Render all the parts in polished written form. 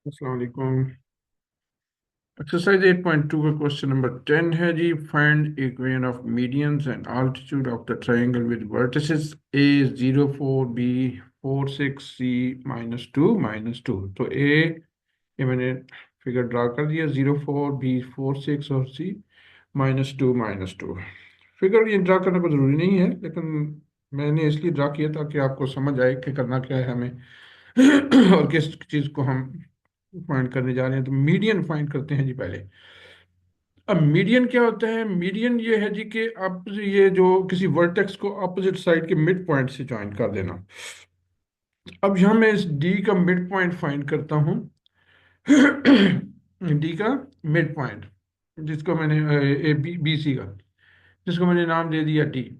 अस्सलाम वालेकुम। एक्सरसाइज 8.2 का क्वेश्चन नंबर 10 है जी। Find equation of medians and altitude of the triangle with vertices A 0 4 B 4 6 C -2 तो ए ये मैंने फिगर ड्रा कर दिया। 0 4 बी 4 6 और सी -2 फिगर ये ड्रा करने को जरूरी नहीं है, लेकिन मैंने इसलिए ड्रा किया ताकि आपको समझ आए कि करना क्या है हमें और किस चीज को हम फाइंड करने जा रहे हैं। तो मीडियन फाइंड करते हैं जी पहले। अब मीडियन क्या होता है? मीडियन ये है जी कि आप ये जो किसी वर्टेक्स को अपोजिट साइड के मिड पॉइंट से ज्वाइन कर देना। अब यहाँ मैं इस डी का मिड पॉइंट फाइंड करता हूँ। डी का मिड पॉइंट जिसको मैंने ए बी बी सी का जिसको मैंने नाम दे दिया D.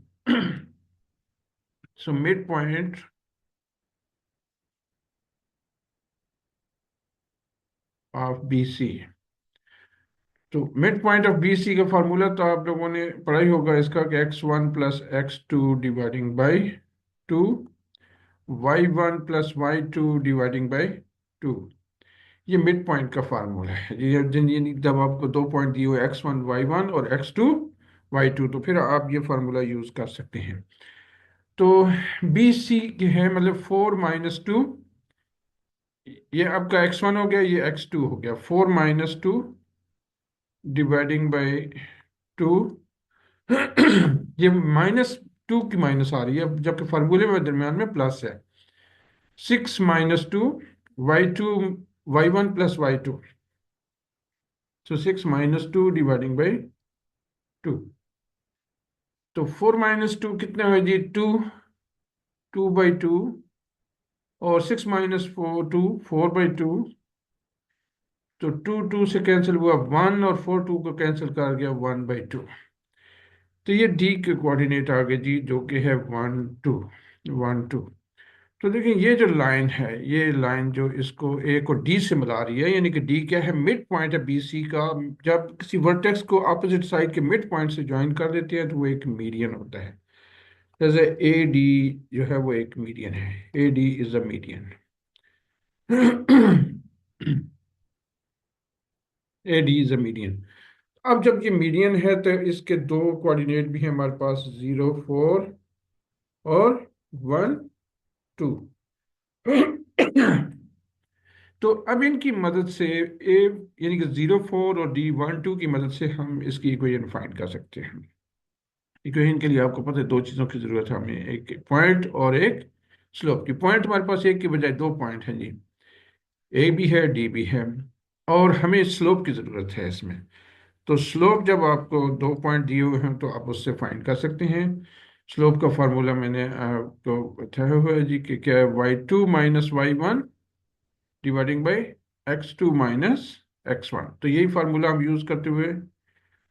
So mid point of B C. तो mid point of B C का फार्मूला तो आप लोगों ने पढ़ा ही होगा इसका कि x1 plus x2 dividing by 2, y1 plus y2 dividing by 2। ये मिड पॉइंट का फार्मूला है। जब आपको दो पॉइंट दिए हुए x1 y1 और x2 y2, तो फिर आप ये फार्मूला यूज कर सकते हैं। तो बी सी है मतलब 4 - 2, ये आपका x1 हो गया, ये x2 हो गया। 4 - 2 डिवाइडिंग बाई 2। ये -2 की माइनस आ रही है जबकि फार्मूले में दरमियान में प्लस है। 6 - 2 y2 y1 plus y2। So 6 - 2 dividing by 2। तो 4 - 2 कितने हुए जी? 2, 2/2। और 6 - 2 4/2। तो 2 2 से कैंसिल हुआ 1, और 4 2 को कैंसिल कर गया 1/2। तो ये डी के कोऑर्डिनेट आ गए जी, जो कि है 1 2 1 2। तो देखिए ये जो लाइन है, ये लाइन जो इसको ए को डी से मिला रही है, यानी कि डी क्या है? मिड पॉइंट है बी सी का। जब किसी वर्टेक्स को अपोजिट साइड के मिड पॉइंट से ज्वाइन कर देते हैं तो वो एक मीडियन होता है। जैसे ए डी जो है वो एक मीडियन है। A D is a median. A D is a median. अब जब ये मीडियन है तो इसके दो कोऑर्डिनेट भी हैं हमारे पास, 0 4 और 1 2। तो अब इनकी मदद से ए यानी कि 0 4 और D 1 2 की मदद से हम इसकी इक्वेशन फाइंड कर सकते हैं। इक्वेशन के लिए आपको पता है दो चीज़ों की ज़रूरत है हमें, एक पॉइंट और एक स्लोप की। पॉइंट हमारे पास एक की बजाय दो पॉइंट हैं जी, ए भी है डी भी है, और हमें स्लोप की ज़रूरत है इसमें। तो स्लोप जब आपको दो पॉइंट दिए हुए हैं तो आप उससे फाइंड कर सकते हैं। स्लोप का फार्मूला मैंने आपको बताया हुआ है जी कि क्या है? y2 - y1 dividing by x2 - x1। तो यही फार्मूला हम यूज करते हुए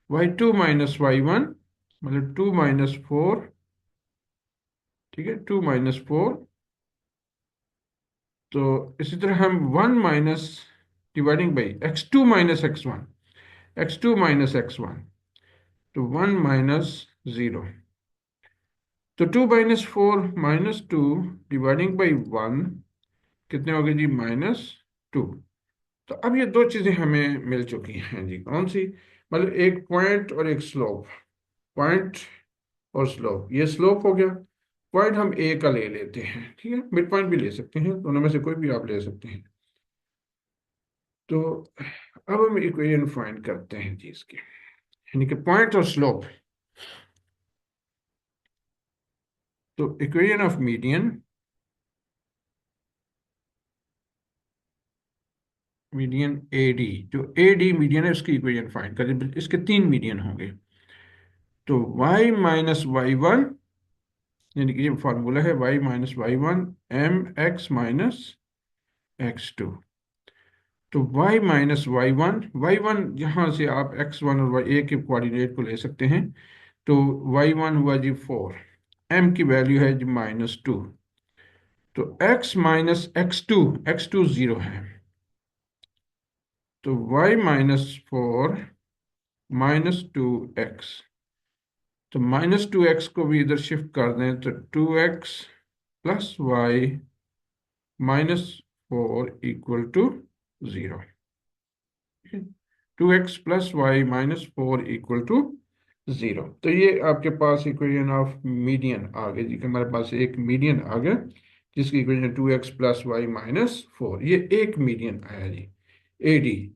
y2 - y1 मतलब 2 - 4। ठीक है, 2 - 4। तो इसी तरह हम 1 minus dividing by x2 - x1, x2 - x1। तो 1 - 0। तो 2 - 4 - 2 डिवाइडिंग बाई 1 कितने हो गए जी? -2। तो अब ये दो चीजें हमें मिल चुकी हैं जी। कौन सी? मतलब एक पॉइंट और एक स्लोप। पॉइंट और स्लोप, ये स्लोप हो गया। पॉइंट हम ए का ले लेते हैं, ठीक है, मिड पॉइंट भी ले सकते हैं, दोनों में से कोई भी आप ले सकते हैं। तो अब हम इक्वेशन फाइंड करते हैं जी इसके, यानी कि पॉइंट और स्लोप। तो equation of median, median A D, जो ए डी मीडियन है उसकी इक्वेशन फाइंड करें। इसके तीन मीडियन होंगे। तो y - y1, यानी कि ये फॉर्मूला है y - y1 mx - x2। तो y - y1 यहाँ से आप x1 और y के कोऑर्डिनेट को ले सकते हैं। तो y1 हुआ जी 4, m की वैल्यू है जी -2। तो x - x2 0 है। तो y -4 -2x। तो -2x को भी इधर शिफ्ट कर दें तो 2x + y -4 = 0। 2x+y-4 equal to 0। तो ये आपके पास इक्वेशन ऑफ मीडियन आ गई जी, कि हमारे पास एक मीडियन आ गया जिसकी इक्वेशन 2x+y-4, ये एक मीडियन आया जी, AD।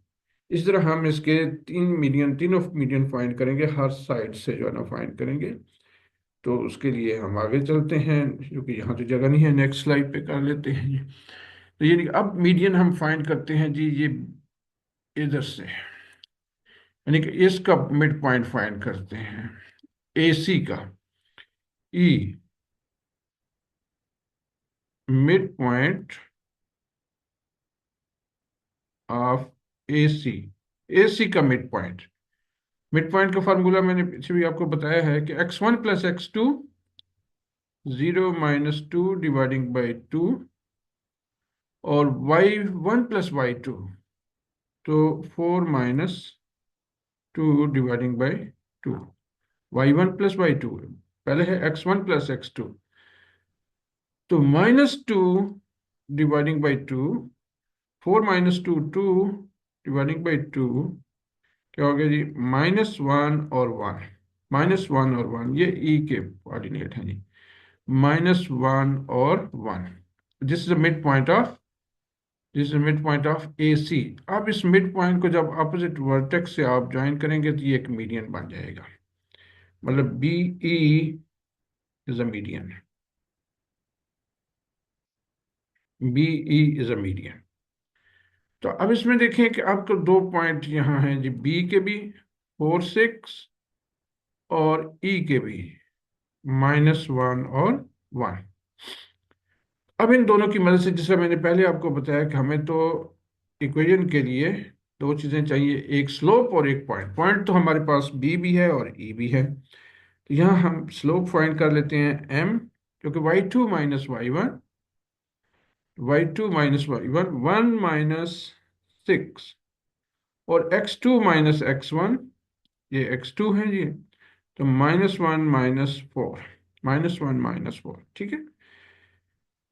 इस तरह हम इसके तीनों मीडियन फाइंड करेंगे, हर साइड से जो है ना फाइंड करेंगे। तो उसके लिए हम आगे चलते हैं, क्योंकि यहाँ तो जगह नहीं है, नेक्स्ट स्लाइड पे कर लेते हैं जी। तो ये अब मीडियन हम फाइंड करते हैं जी, ये इधर से, यानी कि इसका मिड पॉइंट फाइंड करते हैं, AC का, E mid point of AC, AC का मिड पॉइंट का फार्मूला मैंने पीछे भी आपको बताया है कि x1+x2, 0-2 डिवाइडिंग बाई 2, और y1+y2, तो 4-2 डिवाइडिंग बाई 2। y1+y2 पहले है x1+x2, तो -2 डिवाइडिंग बाई 2, 4-2, 2 डिवाइडिंग बाई 2, क्या हो गया जी, -1 और 1, -1 और 1, ये E के कोऑर्डिनेट हैं जी, -1 और 1। This is the mid point of this is mid point of AC। अब इस मिड पॉइंट को जब अपोजिट वर्टेक्स से आप ज्वाइन करेंगे तो ये एक मीडियन बन जाएगा, मतलब BE is a median, BE is a median. तो अब इसमें देखें कि आपको दो पॉइंट यहाँ हैं जी, B के भी 4, 6, और E के भी -1 और 1। अब इन दोनों की मदद से, जैसे मैंने पहले आपको बताया कि हमें तो इक्वेशन के लिए दो चीजें चाहिए, एक स्लोप और एक पॉइंट। पॉइंट तो हमारे पास B भी है और E भी है, तो यहाँ हम स्लोप फाइंड कर लेते हैं M, क्योंकि y2 - y1 1 - 6, और x2 - x1, ये x2 है जी, तो -1 - 4, -1 - 4, ठीक है।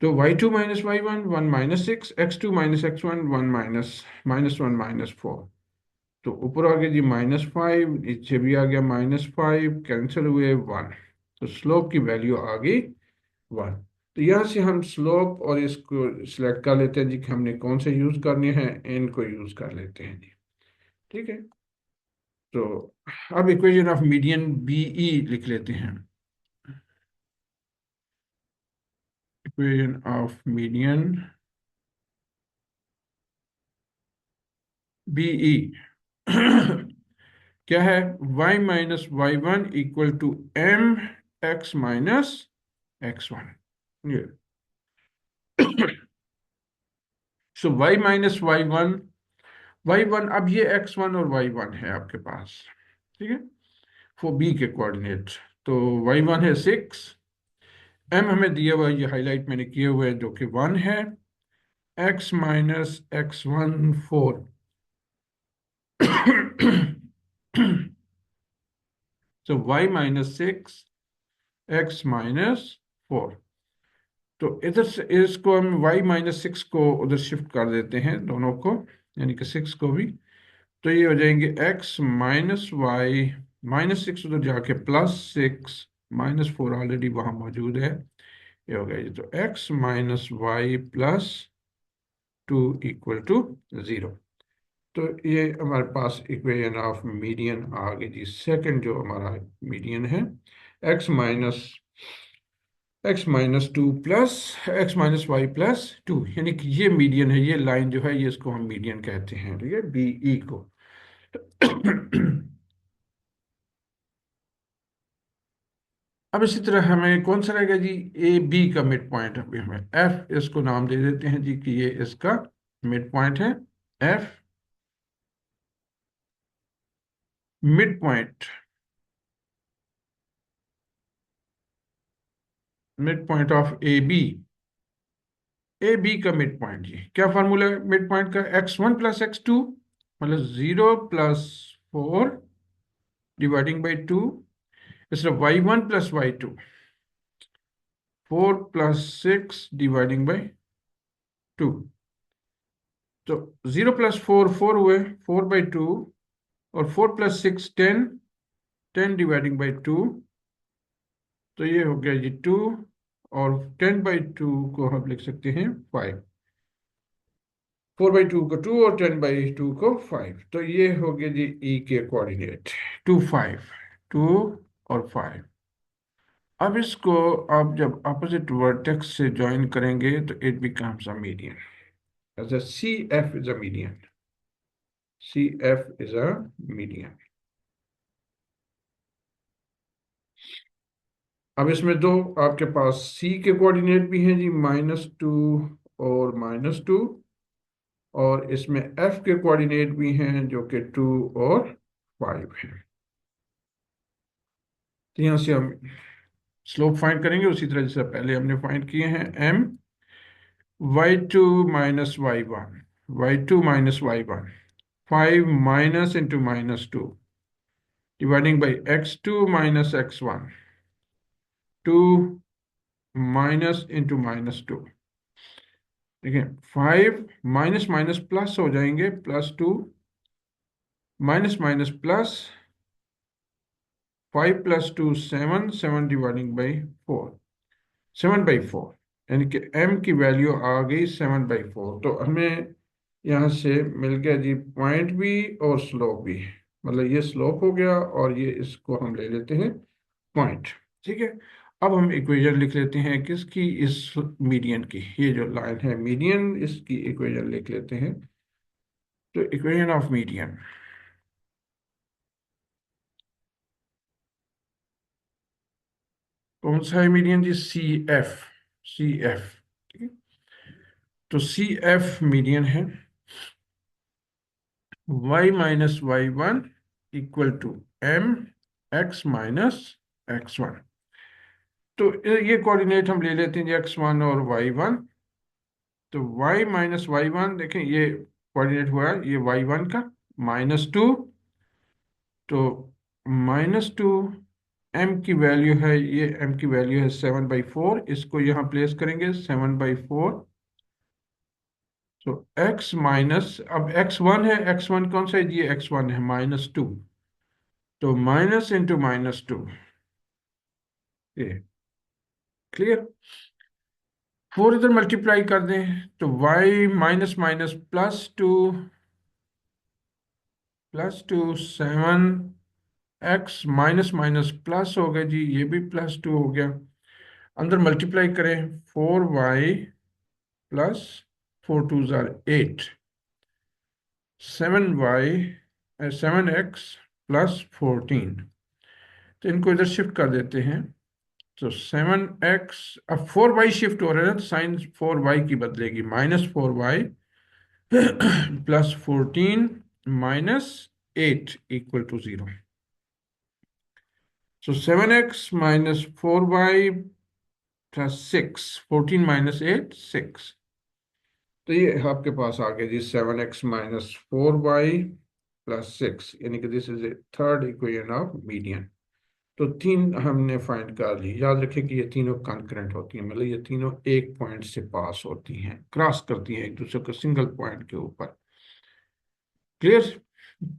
तो y2 - y1 1 - 6, x2 - x1 1 - 4। तो ऊपर आ गया जी -5, नीचे भी आ गया -5, कैंसिल हुए 1, तो स्लोप की वैल्यू आ गई 1। तो यहाँ से हम स्लोप और इसको सिलेक्ट कर लेते हैं जी, कि हमने कौन से यूज करने हैं, इनको यूज कर लेते हैं जी, ठीक है। तो अब इक्वेशन ऑफ मीडियन BE लिख लेते हैं, इक्वेशन ऑफ मीडियन BE क्या है, y-y1 equal to mx - x1, ये सो y-y1, अब ये x1 और y1 है आपके पास, ठीक है, फॉर B के कोऑर्डिनेट। तो y1 है 6, m हमें दिया हुआ है, ये हाईलाइट मैंने किए हुए हैं, जो कि 1 है, x - x1 4, so y - 6, x - 4। तो इधर से इसको हम y - 6 को उधर शिफ्ट कर देते हैं, दोनों को, यानी कि 6 को भी। तो ये हो जाएंगे x - y, -6 उधर जाके +6, -4 ऑलरेडी वहां मौजूद है, ये हो गया जी। तो x - y +2 इक्वल टू 0। तो ये हमारे पास इक्वेशन ऑफ मीडियन आ गई जी, सेकंड जो हमारा मीडियन है, x -2 प्लस x - y+2, यानी कि ये मीडियन है, ये लाइन जो है, ये इसको हम मीडियन कहते हैं, ठीक है, BE को। अब इसी तरह हमें कौन सा रहेगा जी, AB का मिड पॉइंट, अभी हमें F इसको नाम दे देते हैं जी, कि ये इसका मिड पॉइंट है, F mid point of A B का मिड पॉइंट जी, क्या फार्मूला है मिड पॉइंट का, x1 + x2, मतलब 0 + 4 डिवाइडिंग बाई 2, इस तरह y1 + y2, 4 + 6 डिवाइडिंग बाई 2। तो 0 + 4 4 हुए, 4/2, और 4 + 6 10, 10 डिवाइडिंग बाई 2, तो ये हो गया जी 2, और 10/2 को हम लिख सकते हैं 5। 4/2 को 2 और 10/2 को 5, तो ये हो गया जी ई के कोऑर्डिनेट 2 5, 2 और 5। अब इसको आप जब अपोजिट वर्टेक्स से ज्वाइन करेंगे तो it becomes a median, as a CF is a median. CF is a median. अब इसमें दो आपके पास C के कोऑर्डिनेट भी हैं जी, -2 और -2, और इसमें F के कोऑर्डिनेट भी हैं जो कि 2 और 5 हैं। तो यहाँ से हम स्लोप फाइंड करेंगे उसी तरह जैसे पहले हमने फाइंड किए हैं। M y2 - y1, y2 - y1, 5 minus into -2 dividing by x2 minus x1, 2 minus into -2। देखिए 5 माइनस माइनस प्लस हो जाएंगे, +2 minus minus plus, 5 + 2 7, 7 dividing by 4, 7/4, यानी कि m की वैल्यू आ गई 7/4। तो हमें यहाँ से मिल गया जी पॉइंट भी और स्लोप भी, मतलब ये स्लोप हो गया और ये इसको हम ले लेते हैं पॉइंट। ठीक है, अब हम इक्वेशन लिख लेते हैं किसकी, इस मीडियन की, ये जो लाइन है मीडियन, इसकी इक्वेशन लिख लेते हैं। तो इक्वेशन ऑफ मीडियन, कौन सा है मीडियन जी, CF, CF। ठीक है, तो CF मीडियन है y - y1 = m x - x1। तो ये कोऑर्डिनेट हम ले लेते हैं जी x1 और y1। तो y - y1 देखें, ये कोऑर्डिनेट हुआ ये y1 का, -2, तो -2, m की वैल्यू है, ये m की वैल्यू है 7/4, इसको यहाँ प्लेस करेंगे 7/4। तो x माइनस, अब x1 है, x1 कौन सा है, ये x1 है -2, तो माइनस इंटू -2, ये क्लियर। 4 इधर मल्टीप्लाई कर दें तो y minus minus +2 7, x minus minus plus हो गया जी, ये भी +2 हो गया। अंदर मल्टीप्लाई करें, 4y प्लस 4 2 8, 7x +14। तो इनको इधर शिफ्ट कर देते हैं, तो 7x, अब 4y शिफ्ट हो रहा है ना, तो साइन 4y की बदलेगी, -4y +14 -8 = 0। So 7x - 4y + 6, 14 - 8 6। तो ये आपके पास आ गया जी 7x - 4y + 6, यानी कि this is a third equation of median. तो तीन हमने फाइंड कर ली। याद रखें कि ये तीनों कॉन्करेंट होती हैं, मतलब ये तीनों एक पॉइंट से पास होती हैं, क्रॉस करती हैं एक दूसरे को सिंगल पॉइंट के ऊपर। क्लियर।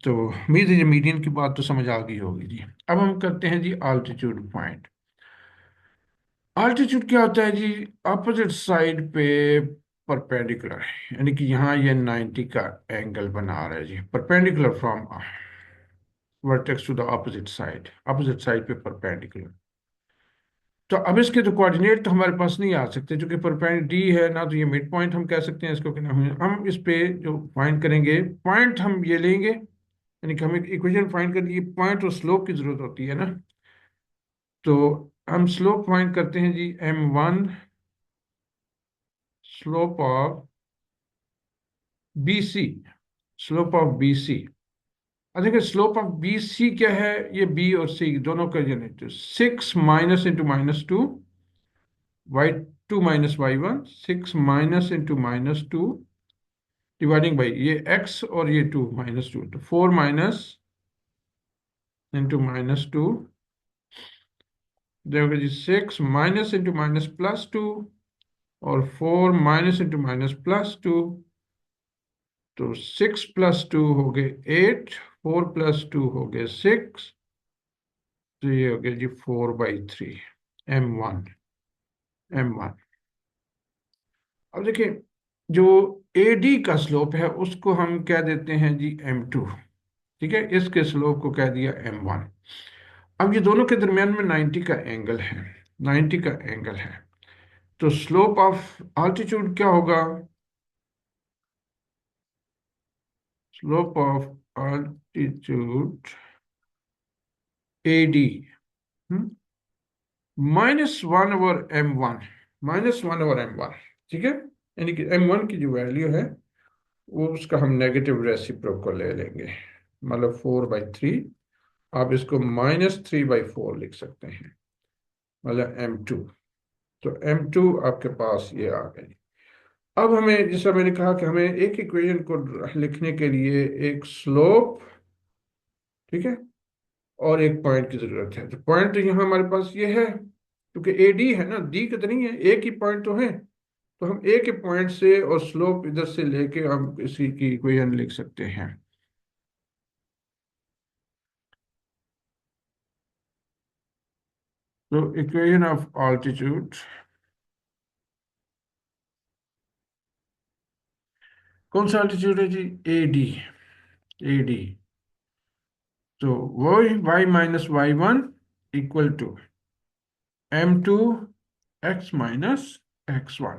तो उम्मीद है ये मीडियन की बात तो समझ आ गई होगी जी। अब हम करते हैं जी आल्टीट्यूड फाइंड। आल्टीट्यूड क्या होता है जी, अपोजिट साइड पे परपेंडिकुलर, यानी कि यहाँ ये 90 का एंगल बना रहा है जी, perpendicular from vertex to the opposite side पे परपेंडिकुलर। तो अब इसके जो कोऑर्डिनेट तो हमारे पास नहीं आ सकते, क्योंकि परपेंडिकुलर डी है ना, तो ये मिड पॉइंट हम कह सकते हैं इसको कि हम इस पे जो फाइंड करेंगे पॉइंट हम ये लेंगे, यानी कि हमें इक्वेशन फाइंड करने की पॉइंट और स्लोप की जरूरत होती है ना। तो हम स्लोप फाइंड करते हैं जी, m1 slope of BC, slope of BC। अब देखिए स्लोप ऑफ BC क्या है, ये B और C दोनों का unit, 6 -2 y2 - y1, 6 -2 dividing by ये x और ये 2 -2, तो 4 -2 देखोगे जी, 6 -+ +2 और 4 -+ +2, तो 6 + 2 हो गए 8, 4 + 2 हो गए 6, तो ये हो गया जी 4/3 m1। m1 अब देखिए, जो AD का स्लोप है उसको हम क्या देते हैं जी m2। ठीक है, इसके स्लोप को कह दिया m1। अब ये दोनों के दरमियान में 90 का एंगल है, 90 का एंगल है, तो स्लोप ऑफ आल्टीट्यूड क्या होगा? Slope of altitude AD -1/m1, -1/m1। ठीक है, यानी कि m1 की जो वैल्यू है वो उसका हम नेगेटिव रेसिप्रोकल ले लेंगे, मतलब 4/3। आप इसको -3/4 लिख सकते हैं, मतलब m2। तो m2 आपके पास ये आ गई। अब हमें, जैसा मैंने कहा कि हमें एक इक्वेशन को लिखने के लिए एक स्लोप, ठीक है, और एक पॉइंट की जरूरत है। तो पॉइंट तो यहाँ हमारे पास ये है, क्योंकि AD है ना, डी का तो नहीं है, एक ही पॉइंट तो है। तो हम एक ही पॉइंट से और स्लोप इधर से लेके हम इसी की इक्वेशन लिख सकते हैं। तो इक्वेशन ऑफ ऑल्टीट्यूड, कौन सा ऑल्टीट्यूड है जी? AD। AD, तो वो y-y1 = m2x-x1।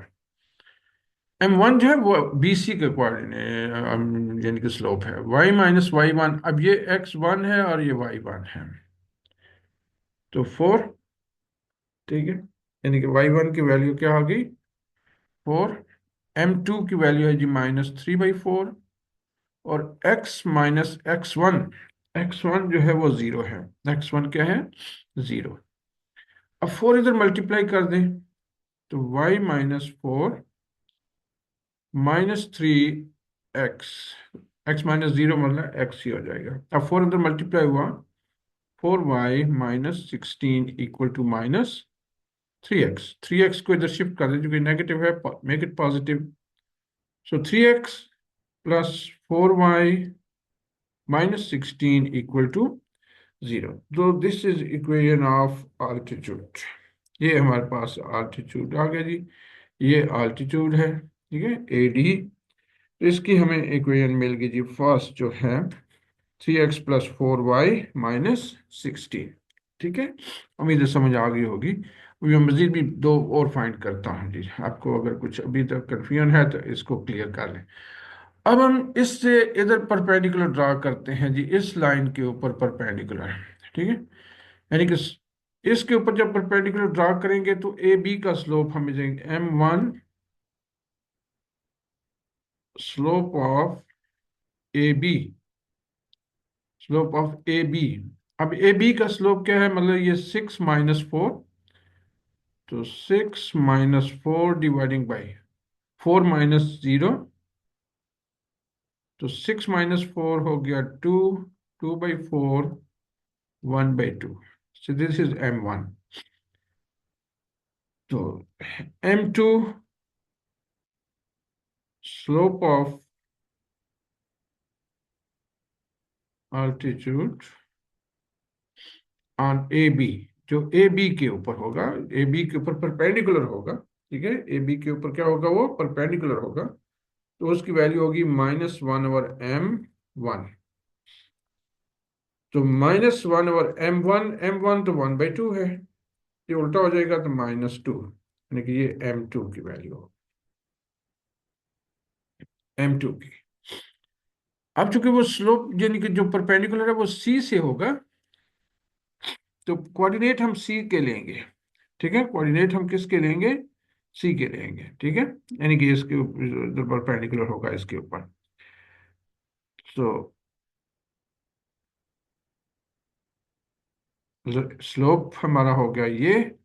m1 जो है वो BC के कोऑर्डिनेट यानी कि स्लोप है, y-y1। अब ये x1 है और ये y1 है, तो 4। ठीक है, यानी कि y1 की वैल्यू क्या आ गई? 4। m2 की वैल्यू है जी -3/4, और x-x1 जो है वो 0 है। x1 क्या है? 0। अब 4 इधर मल्टीप्लाई कर दें, तो y-4 -3x, x-0 मतलब x ही हो जाएगा। अब 4 इधर मल्टीप्लाई हुआ, 4y-16 = -3x। 3x को इधर शिफ्ट कर दें, जो कि नेगेटिव है, make it positive. So 3x + 4y-16 = 0। तो this is equation of altitude. ये हमारे पास आल्टीट्यूड आ गया जी, ये आल्टीट्यूड है। ठीक है, AD। तो इसकी हमें इक्वेशन मिल गई जी, फर्स्ट जो है 3x + 4y-16। ठीक है, उम्मीद है समझ आ गई होगी। अभी मैं मजीद भी दो और फाइंड करता हूँ जी, आपको अगर कुछ अभी तक कंफ्यूजन है तो इसको क्लियर कर लें। अब हम इससे इधर परपेंडिकुलर ड्रा करते हैं जी, इस लाइन के ऊपर परपेंडिकुलर। ठीक है, यानी कि इसके ऊपर जब परपेंडिकुलर ड्रा करेंगे तो AB का स्लोप हमें देंगे m1, slope of AB, slope of AB। अब AB का स्लोप क्या है? मतलब ये 6 - 4, तो 6 - 4 डिवाइडिंग बाई 4 - 0, तो 6 - 4 हो गया 2, 2/4, 1/2। So this is m1। तो m2, slope of altitude on AB, जो AB के ऊपर होगा, AB के ऊपर परपेंडिकुलर होगा। ठीक है, AB के ऊपर क्या होगा? वो परपेंडिकुलर होगा, तो उसकी वैल्यू होगी -1/m1। तो -1/m1, m1 तो 1/2 है, ये उल्टा हो जाएगा, तो -2, यानी कि ये m2 की वैल्यू हो, m2 की। अब चूंकि वो स्लोप यानी कि जो परपेंडिकुलर है वो C से होगा, तो कोऑर्डिनेट हम C के लेंगे। ठीक है, कोऑर्डिनेट हम किसके लेंगे? C के लेंगे। ठीक है, यानी कि इसके ऊपर परपेंडिकुलर होगा इसके ऊपर। तो स्लोप हमारा हो गया ये,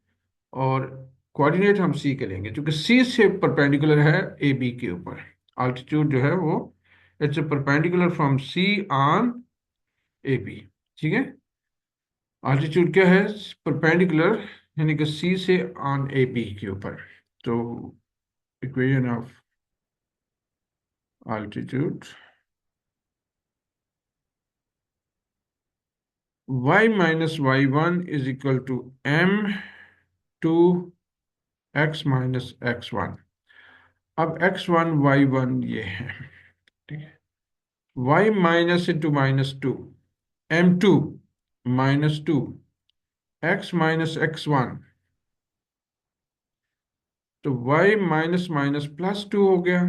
और कोऑर्डिनेट हम C के लेंगे, क्योंकि C से परपेंडिकुलर है AB के ऊपर। आल्टीट्यूड जो है वो it's perpendicular from C on AB। ठीक है, आल्टीट्यूड क्या है? परपेंडिकुलर, यानी कि C से ऑन AB के ऊपर। तो equation of altitude y minus y one is equal to m two x minus x one. अब x वन वाई वन ये है, ठीक है। y minus into minus two, m2 minus two x minus x one, तो y minus minus plus two हो गया,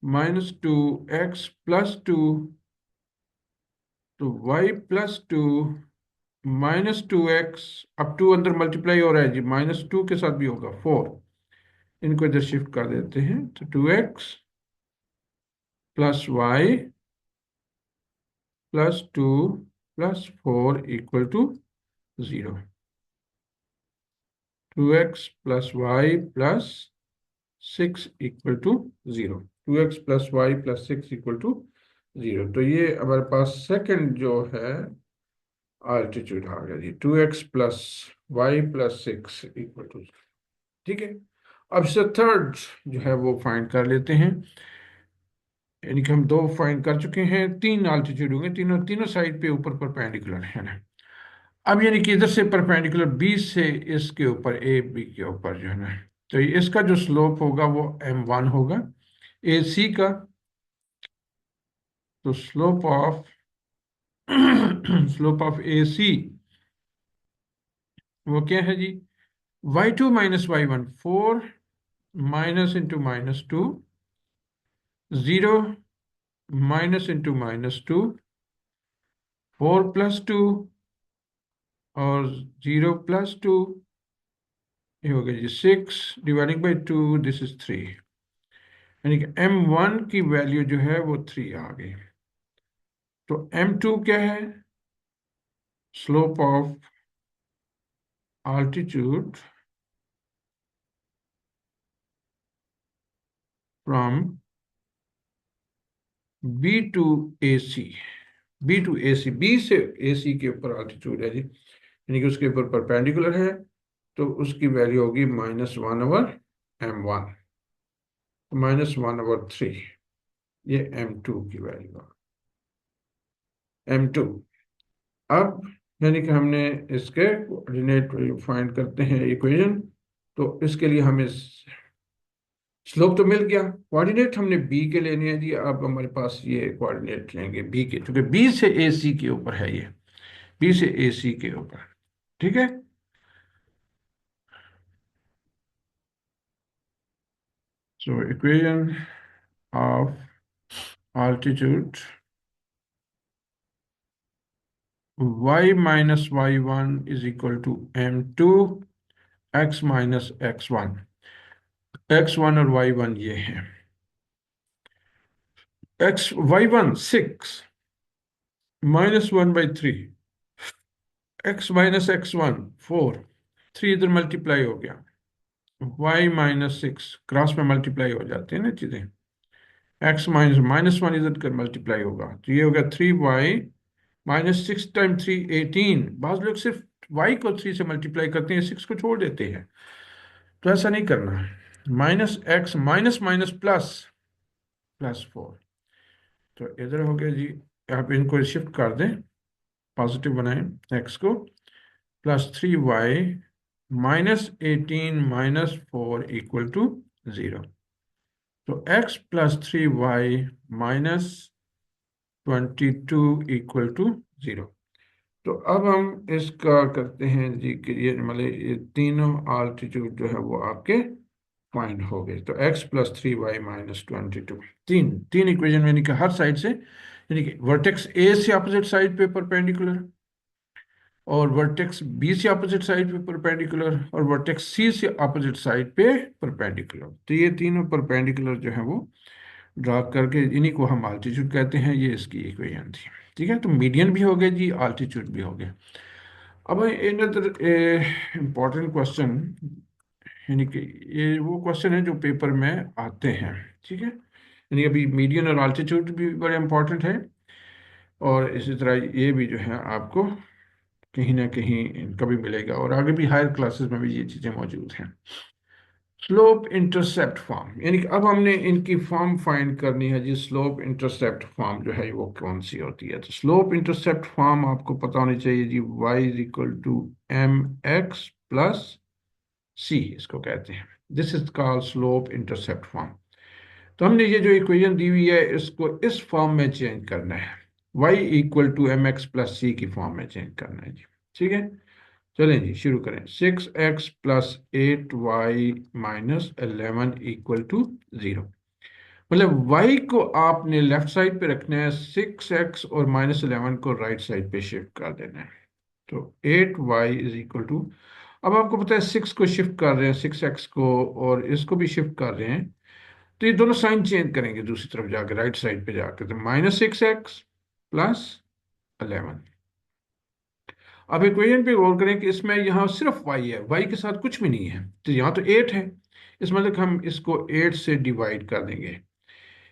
minus two x plus two, तो y plus two minus two x, अब two अंदर मल्टीप्लाई हो रहा है जी, माइनस टू के साथ भी होगा फोर, इनको इधर शिफ्ट कर देते हैं, तो two x plus y plus two plus four equal to zero. Two x plus y plus six equal to zero. Two x plus y plus six equal to zero. तो ये हमारे पास second जो है altitude आ गया जी, two x plus y plus six equal to, ठीक है। अब से थर्ड जो है वो फाइंड कर लेते हैं, यानी कि हम दो फाइंड कर चुके हैं, तीन आल्टीट्यूड होंगे, तीनों तीनों साइड पे ऊपर परपेंडिकुलर है ना। अब यानी कि इधर से परपेंडिकुलर बी से इसके ऊपर ए बी के ऊपर जो है ना, तो इसका जो स्लोप होगा वो m1 होगा ए सी का। तो slope of slope of A C वो क्या है जी, y2 minus y one four, minus into minus two, zero minus into minus two, four plus two और जीरो प्लस टू, ये हो गया जी six dividing by two, this is three. यानी कि m1 की वैल्यू जो है वो थ्री आ गई। तो m2 क्या है, slope of altitude from B to A C, B to A C, B से ए सी के ऊपर altitude है जी, यानी कि उसके ऊपर परपेंडिकुलर है, तो उसकी वैल्यू होगी minus one over m one, minus one over three, ये m2 की वैल्यू m2। अब यानी कि हमने इसके कोऑर्डिनेट वैल्यू फाइंड करते हैं इक्वेशन, तो इसके लिए हमें स्लोप तो मिल गया, कोऑर्डिनेट हमने बी के लेने हैं जी। अब हमारे पास ये कोऑर्डिनेट लेंगे बी के, क्योंकि बी से ए सी के ऊपर है ये, बी से ए सी के ऊपर, ठीक है। So equation of altitude y minus y one is equal to m2 x minus x one, x one और वाई वन ये है, x y one six, minus one by three, x minus x one four, three इधर multiply हो गया, y minus six cross में multiply हो जाती है ना चीजें, x माइनस माइनस वन इधर कर मल्टीप्लाई होगा, तो ये होगा three y minus six time three eighteen. बाज लोग सिर्फ y को थ्री से मल्टीप्लाई करते हैं, सिक्स को छोड़ देते हैं, तो ऐसा नहीं करना। Minus x minus minus plus, plus four, तो इधर हो गया जी, आप इनको शिफ्ट कर दें, पॉजिटिव बनाएं x को, plus three y minus eighteen minus four equal to zero. तो x plus three y minus twenty two equal to zero. तो अब हम इसका करते हैं जी कि ये मतलब ये तीनों आल्टीट्यूड जो है वो आपके फाइंड हो गए। तो x plus three y minus twenty two, तीन तीन इक्वेशन यानी कि हर साइड से, यानी कि वर्टेक्स ए से अपोजिट साइड पे परपेंडिकुलर, और वर्टेक्स बी से अपोजिट साइड पे परपेंडिकुलर, और वर्टेक्स सी से अपोजिट साइड पे परपेंडिकुलर। तो ये तीनों परपेंडिकुलर जो है वो ड्रा करके, इन्हीं को हम आल्टीट्यूड कहते हैं। ये इसकी इक्वेशन थी, ठीक है। तो मीडियन भी हो गया जी, आल्टीट्यूड भी हो गया। अब another इम्पोर्टेंट क्वेश्चन, यानी कि ये वो क्वेश्चन है जो पेपर में आते हैं, ठीक है। यानी अभी मीडियन और आल्टीट्यूड भी बड़े इंपॉर्टेंट है, और इसी तरह ये भी जो है आपको कहीं ना कहीं कभी मिलेगा, और आगे भी हायर क्लासेस में भी ये चीज़ें मौजूद हैं। स्लोप इंटरसेप्ट फॉर्म, यानी कि अब हमने इनकी फॉर्म फाइंड करनी है जी। स्लोप इंटरसेप्ट फॉर्म जो है वो कौन सी होती है? तो स्लोप इंटरसेप्ट फॉर्म आपको पता होनी चाहिए जी। y is equal to m x plus c, इसको कहते हैं। This is called slope intercept form. तो हमने ये जो इक्वेशन दी हुई है इसको इस फॉर्म में चेंज करना है। y equal to m x plus c की फॉर्म में चेंज करना है जी। ठीक है, चलें जी शुरू करें। 6x plus 8y minus 11 equal to 0। मतलब y को आपने लेफ्ट साइड पे रखना है, 6x और माइनस 11 को राइट साइड पे शिफ्ट कर देना है। तो 8y इज इक्वल टू, अब आपको पता है 6 को शिफ्ट कर रहे हैं, 6x को, और इसको भी शिफ्ट कर रहे हैं। तो ये दोनों साइन चेंज करेंगे दूसरी तरफ जाकर, राइट साइड पे जाकर। तो -6x प्लस 11। अब इक्वेशन पे गौर करें कि इसमें यहाँ सिर्फ y है, y के साथ कुछ भी नहीं है। तो यहाँ तो 8 है, इस मतलब हम इसको 8 से डिवाइड कर देंगे।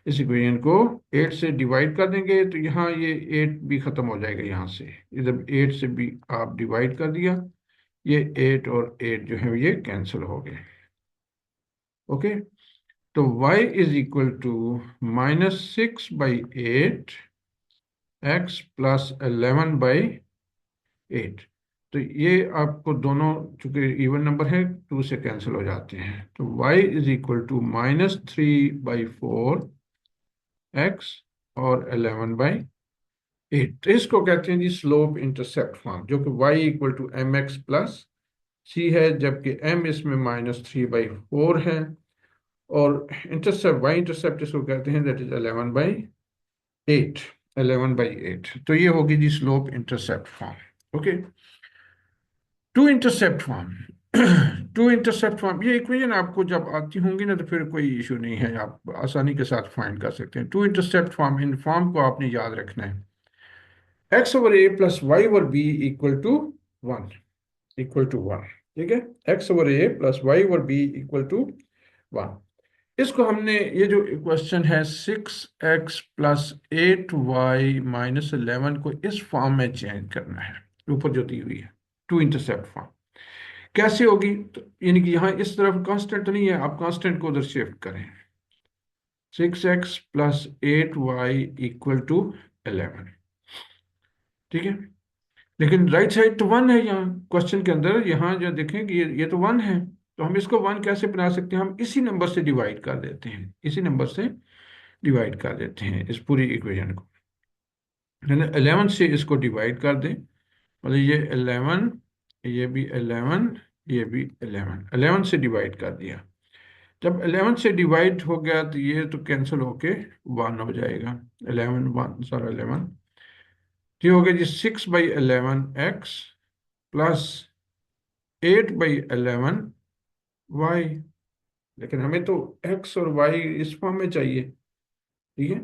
इस इक्वेशन को 8 से डिवाइड कर देंगे तो यहाँ ये 8 भी खत्म हो जाएगा यहाँ से। इधर 8 से भी आप डिवाइड कर दिया, ये 8 और 8 जो है ये कैंसिल हो गए। ओके, तो y is equal to -6/8 x plus 11/8। तो ये आपको दोनों, चूंकि इवन नंबर है, 2 से कैंसिल हो जाते हैं। तो y is equal to -3/4 x और 11/8। तो इसको कहते हैं जी स्लोप इंटरसेप्ट फॉर्म, जो कि y equal to m x plus c है, जबकि m इसमें -3/4 है, और इंटरसेप्ट y इंटरसेप्ट इसको कहते हैं दैट इज 11/8। 11/8, तो ये होगी जी slope intercept form. Okay, two intercept form. Two intercept form, ये इक्वेशन आपको जब आती होंगी ना तो फिर कोई इशू नहीं है, आप आसानी के साथ फाइंड कर सकते हैं। टू इंटरसेप्ट फॉर्म, इन फॉर्म को आपने याद रखना है। X over a plus y over b equal to one, equal to one. ठीक है, x over a plus y over b equal to one. इसको हमने, ये जो क्वेश्चन है 6x प्लस 8y माइनस 11 को इस फॉर्म में चेंज करना है, ऊपर जो दी हुई है टू इंटरसेप्ट फॉर्म। कैसे होगी? तो यानी कि यहाँ इस तरफ कांस्टेंट तो नहीं है, आप कांस्टेंट को उधर शिफ्ट करें। 6x plus 8y equal to 11। ठीक है, लेकिन राइट साइड तो वन है यहाँ क्वेश्चन के अंदर। यहाँ जो देखें कि ये तो वन है, तो हम इसको वन कैसे बना सकते हैं? हम इसी नंबर से डिवाइड कर देते हैं, इसी नंबर से डिवाइड कर देते हैं इस पूरी इक्वेशन को। यानी 11 से इसको डिवाइड कर दें, मतलब ये 11, ये भी 11, ये भी 11, 11 से डिवाइड कर दिया। जब 11 से डिवाइड हो गया तो ये तो कैंसिल होके 1 हो जाएगा। 11 1 सारा 11, ये हो गया जी 6/11 x प्लस 8/11 y। लेकिन हमें तो x और y इस फॉर्म में चाहिए। ठीक है,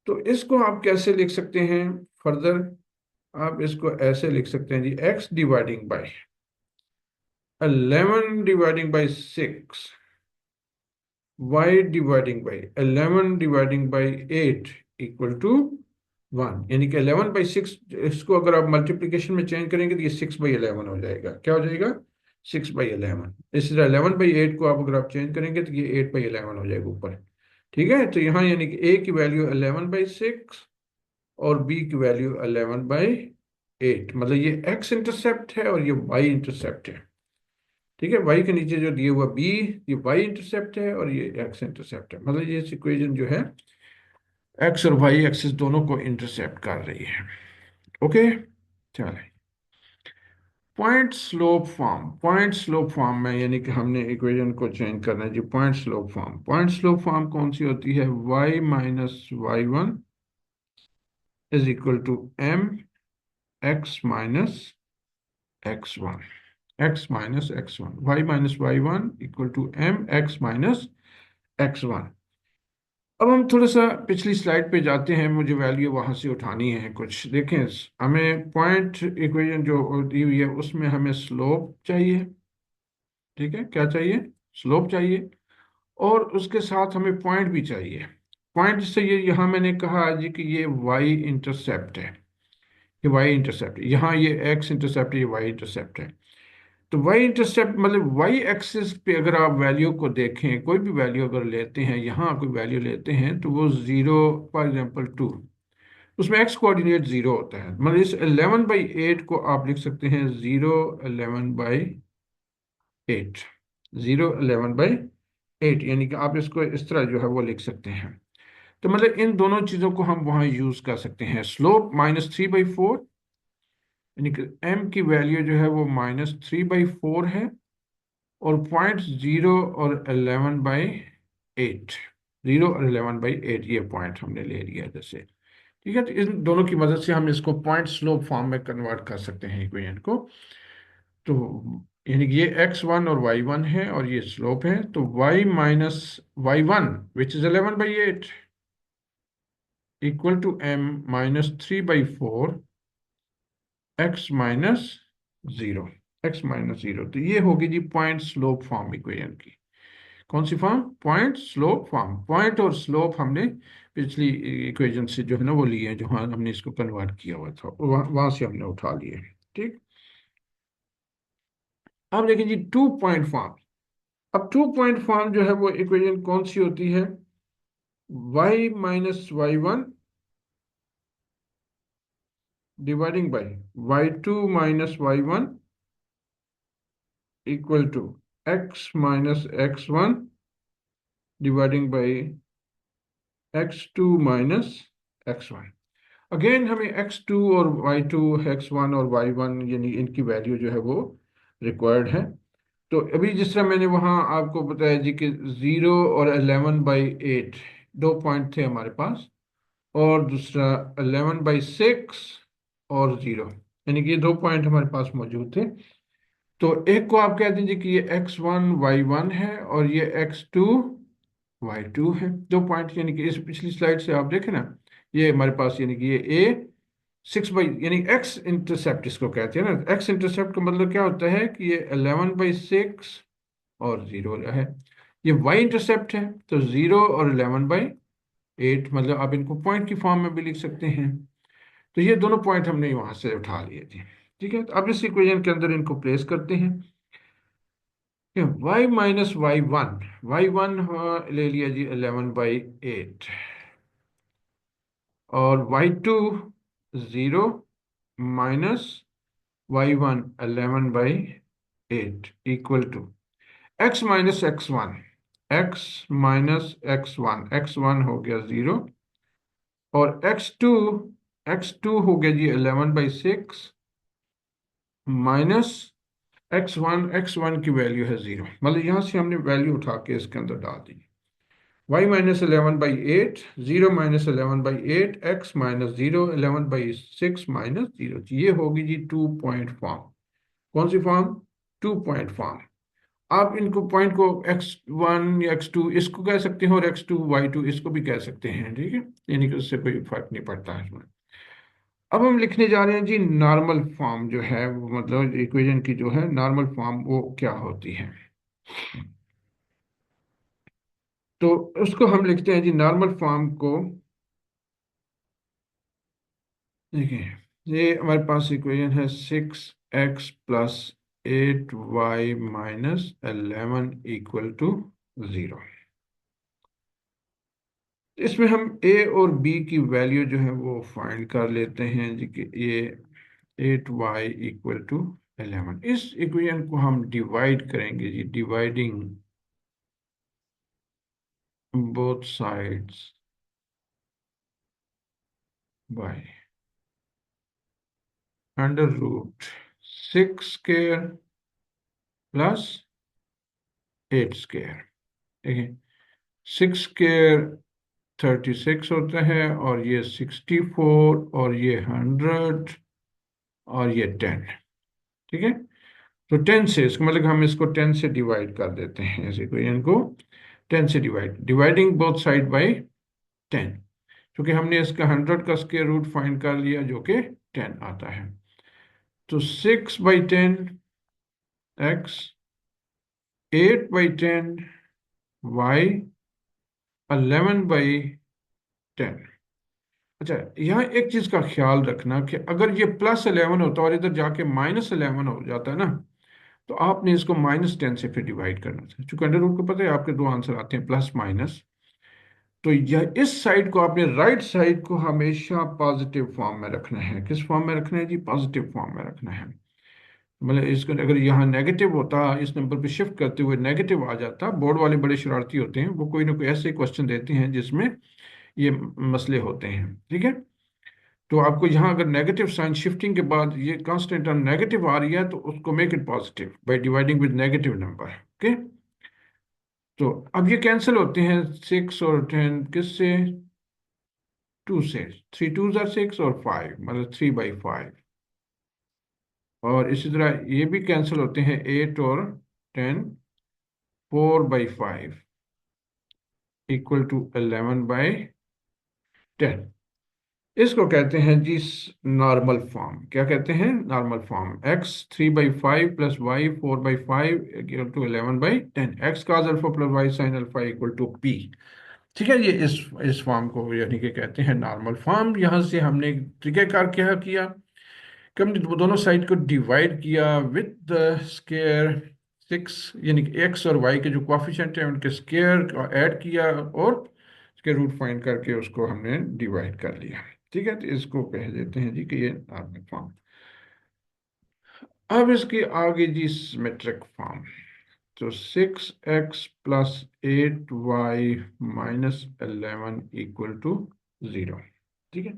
तो इसको आप कैसे लिख सकते हैं फर्दर? आप इसको ऐसे लिख सकते हैं जी, x dividing by 11 dividing by 6, y dividing by 11 dividing by 8 equal to 1। यानी कि 11/6, इसको अगर आप मल्टीप्लिकेशन में चेंज करेंगे तो ये 6/11 हो जाएगा। क्या हो जाएगा? 6/11। इसी तरह 11/8 को आप अगर आप चेंज करेंगे तो ये 8/11 हो जाएगा ऊपर। ठीक है, तो यहाँ यानी कि a की वैल्यू 11/6 और b की वैल्यू 11/8। मतलब ये x इंटरसेप्ट है और ये y इंटरसेप्ट है। ठीक है, y के नीचे जो दिए हुआ b, ये y इंटरसेप्ट है और ये x इंटरसेप्ट है। मतलब ये इक्वेशन जो है x और y एक्सिस दोनों को इंटरसेप्ट कर रही है। ओके, चले। Point slope form, point slope form में यानी कि हमने इक्वेशन को चेंज करना है जी। Point slope form, point slope form कौन सी होती है? y minus y one is equal to m x minus x one, x minus x one, y minus y one equal to m x minus x one. अब हम थोड़ा सा पिछली slide पे जाते हैं, मुझे वैल्यू वहां से उठानी है कुछ। देखें, हमें पॉइंट इक्वेशन जो दी हुई है उसमें हमें स्लोप चाहिए। ठीक है, क्या चाहिए? स्लोप चाहिए, और उसके साथ हमें पॉइंट भी चाहिए। पॉइंट से ये यहाँ मैंने कहा जी कि ये वाई इंटरसेप्ट है, ये वाई इंटरसेप्ट, यहाँ ये एक्स इंटरसेप्ट, ये वाई इंटरसेप्ट है। तो वाई इंटरसेप्ट मतलब वाई एक्सिस पे अगर आप वैल्यू को देखें, कोई भी वैल्यू अगर लेते हैं, यहाँ कोई वैल्यू लेते हैं तो वो जीरो, फॉर एग्जांपल 2, उसमें एक्स कोऑर्डिनेट जीरो होता है। मतलब इस 11/8 को आप लिख सकते हैं 0 11/8, 0 11/8, यानी कि आप इसको इस तरह जो है वो लिख सकते हैं। तो मतलब इन दोनों चीजों को हम वहां यूज कर सकते हैं। स्लोप -3/4, यानी कि एम की वैल्यू जो है वो -3/4 है, और पॉइंट 0 और 11/8, 0 और 11/8 ये पॉइंट हमने ले लिया जैसे। ठीक है, तो इन दोनों की मदद से हम इसको पॉइंट स्लोप फॉर्म में कन्वर्ट कर सकते हैं इक्वेशन को। तो यानी कि ये x1 और y1 है और ये स्लोप है, तो y minus y1 which is 11/8 equal to m -3/4 x minus zero, x-0। तो ये होगी जी पॉइंट स्लोप फॉर्म इक्वेशन की। कौन सी form? Point slope form. Point और स्लोप हमने पिछली इक्वेशन से जो है ना वो लिए हैं, जहाँ हमने इसको कन्वर्ट किया हुआ था, वहां से हमने उठा लिए। ठीक। अब देखिए जी 2 पॉइंट फॉर्म। अब 2 पॉइंट फॉर्म जो है वो इक्वेशन कौन सी होती है? y minus y1 dividing by y2 minus y1 equal to x minus x1 dividing by x2 minus x1। Again हमें x2 और y2, x1 और y1 यानी इनकी वैल्यू जो है वो रिक्वायर्ड है। तो अभी जिस तरह मैंने वहाँ आपको बताया जी कि 0 और 11/8 दो पॉइंट थे हमारे पास, और दूसरा 11/6 और 0, यानी कि ये दो पॉइंट हमारे पास मौजूद थे। तो एक को आप कह दीजिए कि ये x1 y1 है और ये x2 y2 है, दो पॉइंट। यानी कि इस पिछली स्लाइड से आप देखें ना, ये हमारे पास यानी कि ये ए 6 यानी एक्स इंटरसेप्ट इसको कहते हैं ना। एक्स इंटरसेप्ट का मतलब क्या होता है कि ये 11/6 और 0 है। ये वाई इंटरसेप्ट है, तो 0 और 11/8, मतलब आप इनको पॉइंट की फॉर्म में भी लिख सकते हैं। तो ये दोनों पॉइंट हमने वहां से उठा लिए थे। ठीक है, तो अब इस इक्वेशन के अंदर इनको प्लेस करते हैं। y माइनस वाई वन ले लिया जी 11/8, और y2 0 minus y1 11/8 equal to x minus x1, x-1 हो गया 0, और x2 हो गया जी 11/6 माइनस x1 की वैल्यू है 0। मतलब यहां से हमने वैल्यू उठा के इसके अंदर डाल दी। y minus 11/8, 0 minus 11/8, x minus 0, 11/6 minus 0। ये होगी जी 2 पॉइंट फॉर्म। कौन सी फॉर्म? 2 point form. आप इनको पॉइंट को x1 या x2 इसको कह सकते हैं, और x2 y2 इसको भी कह सकते हैं। ठीक है, यानी कि उससे कोई फर्क नहीं पड़ता है इसमें। अब हम लिखने जा रहे हैं जी नॉर्मल फॉर्म जो है वो, मतलब इक्वेशन की जो है नॉर्मल फॉर्म वो क्या होती है। तो उसको हम लिखते हैं जी नॉर्मल फॉर्म को। देखिए ये हमारे पास इक्वेशन है 6x plus 8y minus 11 equal to 0। इसमें हम a और b की वैल्यू जो है वो फाइंड कर लेते हैं जी कि ये 8y इक्वल टू 11। इस इक्वेशन को हम डिवाइड करेंगे जी, dividing both sides by √6² plus 8²। देखिए 6² 36 होता है, और ये 64, और ये 100, और ये 10। ठीक है, तो 10 से इसका मतलब हम इसको 10 से डिवाइड कर देते हैं इस इक्वेशन को। 10 से डिवाइडिंग बोथ साइड बाय 10, क्योंकि हमने इसका 100 का स्क्वायर रूट फाइंड कर लिया जो कि 10 आता है। तो 6/10 x, 8/10 y, 11/10। अच्छा, यहाँ एक चीज का ख्याल रखना कि अगर ये +11 होता और इधर जाके -11 हो जाता है ना, तो आपने इसको -10 से फिर डिवाइड करना था, चूंकि अंडर रूट को पता है आपके दो आंसर आते हैं प्लस माइनस। तो यह इस साइड को आपने राइट साइड को हमेशा पॉजिटिव फॉर्म में रखना है। किस फॉर्म में रखना है जी? पॉजिटिव फॉर्म में रखना है। मतलब इसको अगर यहाँ नेगेटिव होता, इस नंबर पे शिफ्ट करते हुए नेगेटिव आ जाता, बोर्ड वाले बड़े शरारती होते हैं, वो कोई ना कोई ऐसे क्वेश्चन देते हैं जिसमें ये मसले होते हैं, ठीक है। तो आपको यहाँ अगर नेगेटिव साइन शिफ्टिंग के बाद ये कांस्टेंट टर्म नेगेटिव आ रही है तो उसको make it positive by dividing with negative number, okay. तो अब ये कैंसिल होते हैं 6 और 10 किससे? 2 से। 3 2 6 और 5 मतलब 3/5। और इसी तरह ये भी कैंसिल होते हैं 8 और 10, 4/5 इक्वल टू 11/10। इसको कहते हैं जी नॉर्मल फॉर्म। क्या कहते हैं? Normal form. x 3/5 plus y 4/5 equal to 11/10। x cos alpha plus y sin alpha equal to p। ठीक है, ये इस फॉर्म को यानी कि कहते हैं नॉर्मल फॉर्म। यहाँ से हमने तरीक़ाकार क्या किया कि हमने दोनों साइड को डिवाइड किया विद द स्क्वायर 6, यानी कि x और y के जो कोफिशिएंट हैं उनके स्क्वायर को ऐड किया और उसके रूट फाइंड करके उसको हमने डिवाइड कर लिया। ठीक है, तो इसको कह देते हैं जी कि ये नॉर्मल फॉर्म। अब इसके आगे जी सिमेट्रिक फॉर्म। तो 6x plus 8y minus 11 equal to 0। ठीक है,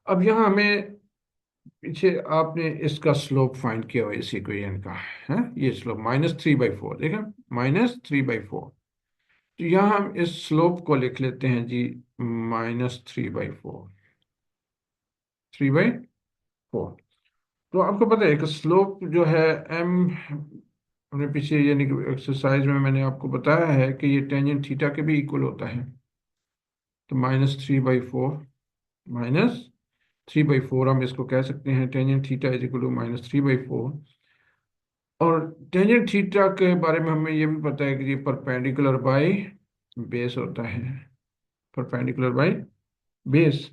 अब यहाँ हमें पीछे आपने इसका स्लोप फाइंड किया हुआ इस इक्वेशन का है, ये स्लोप -3/4, देखा, -3/4। तो यहाँ हम इस स्लोप को लिख लेते हैं जी -3/4, 3/4। तो आपको पता है कि स्लोप जो है m, हमने पीछे यानी कि एक्सरसाइज में मैंने आपको बताया है कि ये टेंजेंट थीटा के भी इक्वल होता है। तो -3/4, -3/4 हम इसको कह सकते हैं tangent theta is equal to -3/4। और टेंजेंट थीटा के बारे में हमें ये भी पता है कि ये परपेंडिकुलर बाय बेस होता है, परपेंडिकुलर बाय बेस।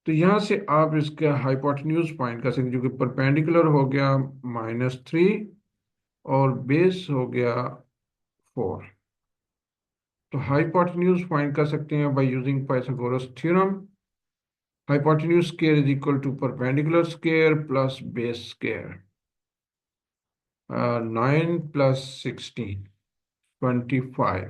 तो यहाँ से आप इसका हाइपोटेन्यूज फाइंड कर सकते हैं, जो कि परपेंडिकुलर हो गया -3 और बेस हो गया 4। तो हाइपोटेन्यूज फाइंड कर सकते हैं by using Pythagoras theorem. Hypotenuse square is equal to perpendicular square plus base square. 9 + 16 25।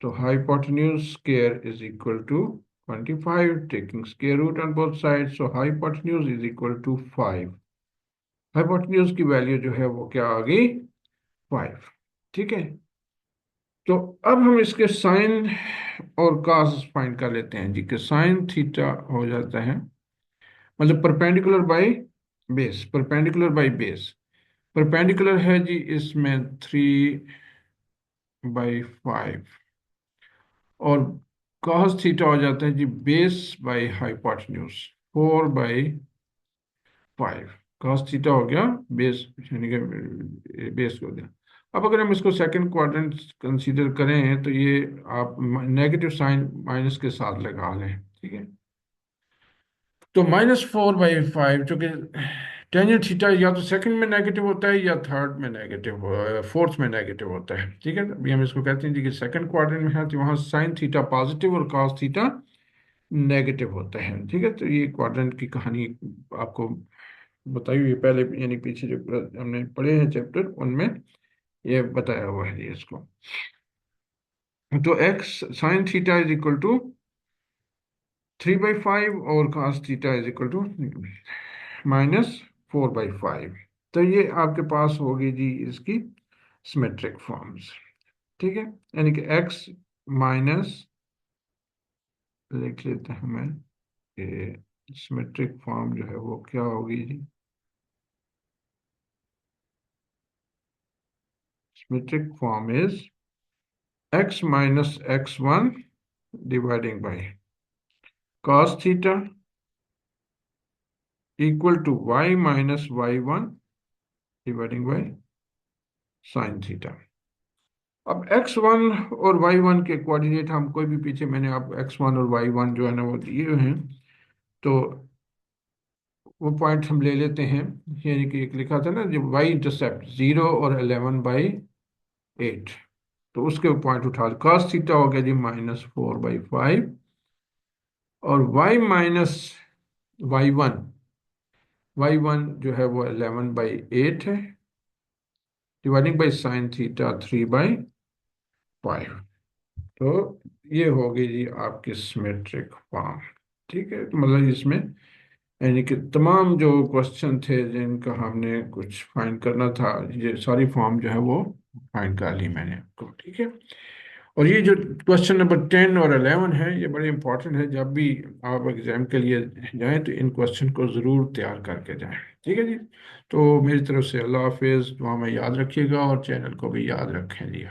तो hypotenuse square is equal to 25, taking square root on both sides, so hypotenuse is equal to 5। hypotenuse की value जो है वो क्या आ गई? 5। ठीक है, तो अब हम इसके साइन और cos फाइंड कर लेते हैं जी कि साइन थीटा हो जाता है, मतलब perpendicular by base, perpendicular by base. Perpendicular है जी इसमें 3/5 और cos थीटा हो जाता है जी base by hypotenuse 4/5। cos theta हो गया बेस, यानी कि बेस हो गया। अब अगर हम इसको सेकंड क्वाड्रेंट कंसीडर करें तो ये आप नेगेटिव साइन माइनस के साथ लगा लें, ठीक है। तो -4/5, चूंकि टेंजेंट थीटा या तो सेकंड में नेगेटिव होता है या थर्ड में नेगेटिव, फोर्थ में नेगेटिव होता है, ठीक है। अभी हम इसको कहते हैं जी कि सेकंड क्वाड्रेंट में है तो वहाँ साइन थीटा पॉजिटिव और cos थीटा नेगेटिव होता है, ठीक है। तो ये क्वाड्रेंट की कहानी आपको बताई हुई है पहले, यानी पीछे जो हमने पढ़े हैं चैप्टर उनमें ये बताया हुआ है ये इसको। तो x sine theta is equal to 3/5 और cos theta is equal to -4/5। तो ये आपके पास होगी जी इसकी सिमेट्रिक फॉर्म्स, ठीक है। यानी कि x माइनस, लिख लेते हैं मैं, ये सिमेट्रिक फॉर्म जो है वो क्या होगी जी? Symmetric form is x minus x1 dividing by cos theta equal to y minus y1 dividing by sin theta। अब x1 और y1 के कोऑर्डिनेट हम कोई भी पीछे मैंने आप x1 और y1 जो है ना वो दिए हुए हैं, तो वो पॉइंट हम ले लेते हैं। यानी कि एक लिखा था ना जब वाई इंटरसेप्ट 0 और 11/8, तो उसके पॉइंट उठा cos थीटा हो गया जी -4/5, और y माइनस वाई वन जो है वो 11/8 है, डिवाइडिंग बाई साइन थीटा 3/5। तो ये होगी जी आपकी सिमेट्रिक फॉर्म। ठीक है, तो मतलब इसमें यानी कि तमाम जो क्वेश्चन थे जिनका हमने कुछ फाइंड करना था, ये सारी फॉर्म जो है वो फाइंड कर ली मैंने आपको। ठीक है, और ये जो क्वेश्चन नंबर 10 और 11 है, ये बड़े इंपॉर्टेंट है। जब भी आप एग्जाम के लिए जाएं तो इन क्वेश्चन को ज़रूर तैयार करके जाएं। ठीक है जी, तो मेरी तरफ से अल्लाह हाफिज़, दुआ में याद रखिएगा और चैनल को भी याद रखें जी।